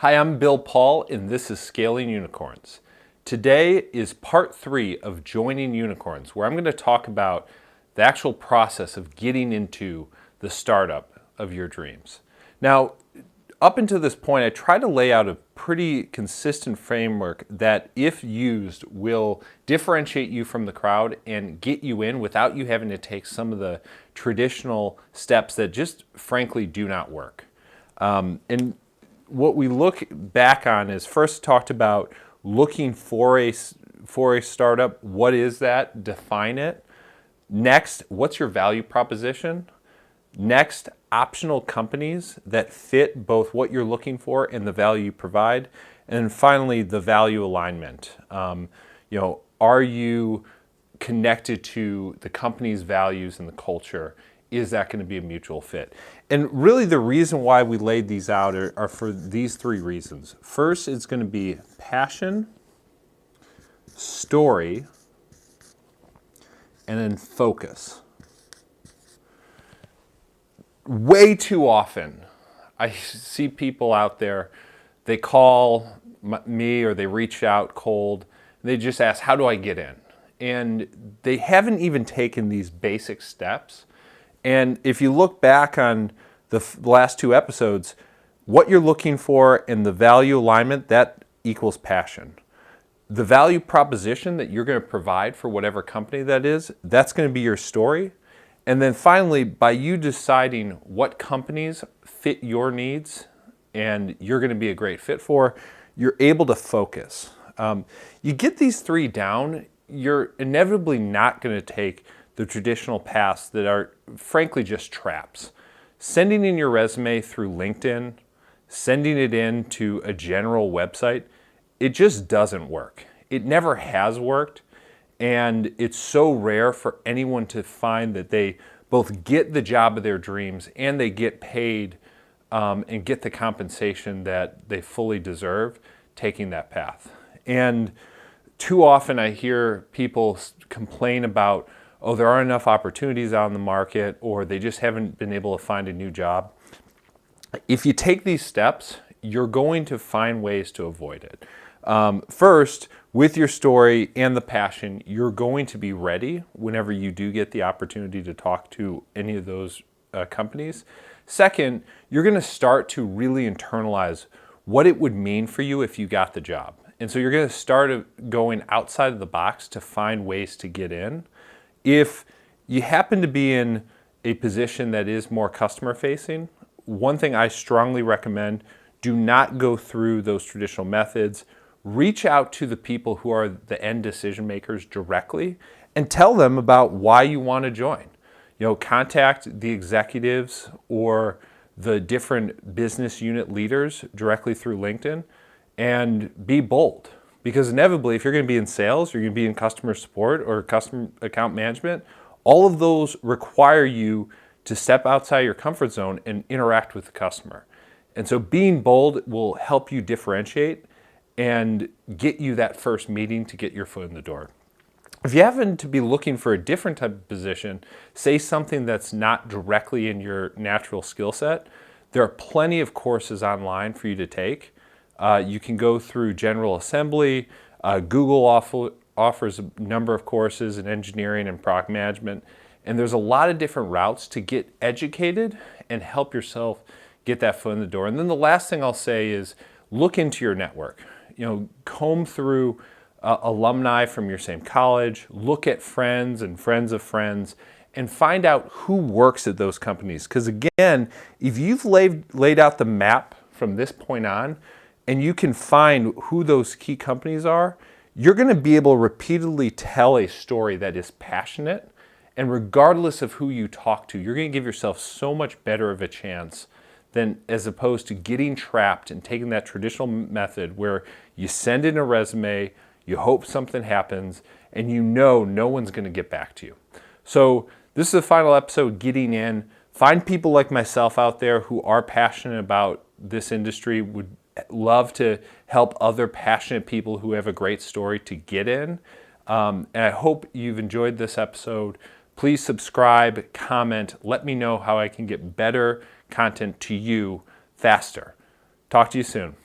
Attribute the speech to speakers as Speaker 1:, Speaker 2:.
Speaker 1: Hi, I'm Bill Paul, and this is Scaling Unicorns. Today is part 3 of Joining Unicorns, where I'm going to talk about the actual process of getting into the startup of your dreams. Now, up until this point, I try to lay out a pretty consistent framework that, if used, will differentiate you from the crowd and get you in without you having to take some of the traditional steps that just frankly do not work. And what we look back on is first talked about looking for a startup. What is that? Define it. Next, what's your value proposition? Next, optional companies that fit both what you're looking for and the value you provide. And then finally, the value alignment. Are you connected to the company's values and the culture? Is that going to be a mutual fit? And really the reason why we laid these out are for these 3 reasons. First, it's going to be passion, story, and then focus. Way too often, I see people out there, they call me or they reach out cold, and they just ask, how do I get in? And they haven't even taken these basic steps. And if you look back on the last 2 episodes, what you're looking for and the value alignment, that equals passion. The value proposition that you're going to provide for whatever company that is, that's going to be your story. And then finally, by you deciding what companies fit your needs and you're going to be a great fit for, you're able to focus. You get these 3 down, you're inevitably not going to take the traditional paths that are frankly just traps. Sending in your resume through LinkedIn, sending it in to a general website, it just doesn't work. It never has worked. And it's so rare for anyone to find that they both get the job of their dreams and they get paid and get the compensation that they fully deserve taking that path. And too often I hear people complain about, oh, there aren't enough opportunities out in the market, or they just haven't been able to find a new job. If you take these steps, you're going to find ways to avoid it. First, with your story and the passion, you're going to be ready whenever you do get the opportunity to talk to any of those companies. Second, you're going to start to really internalize what it would mean for you if you got the job. And so you're going to start going outside of the box to find ways to get in. If you happen to be in a position that is more customer facing, one thing I strongly recommend, do not go through those traditional methods. Reach out to the people who are the end decision makers directly and tell them about why you want to join. Contact the executives or the different business unit leaders directly through LinkedIn and be bold. Because inevitably, if you're going to be in sales, you're going to be in customer support or customer account management, all of those require you to step outside your comfort zone and interact with the customer. And so being bold will help you differentiate and get you that first meeting to get your foot in the door. If you happen to be looking for a different type of position, say something that's not directly in your natural skill set, there are plenty of courses online for you to take. You can go through General Assembly. Google offers a number of courses in engineering and product management. And there's a lot of different routes to get educated and help yourself get that foot in the door. And then the last thing I'll say is look into your network. Comb through alumni from your same college, look at friends and friends of friends, and find out who works at those companies. Because again, if you've laid out the map from this point on, and you can find who those key companies are, you're going to be able to repeatedly tell a story that is passionate. And regardless of who you talk to, you're going to give yourself so much better of a chance than as opposed to getting trapped and taking that traditional method where you send in a resume, you hope something happens, and no one's going to get back to you. So this is the final episode, getting in. Find people like myself out there who are passionate about this industry, would love to help other passionate people who have a great story to get in. And I hope you've enjoyed this episode. Please subscribe, comment, let me know how I can get better content to you faster. Talk to you soon.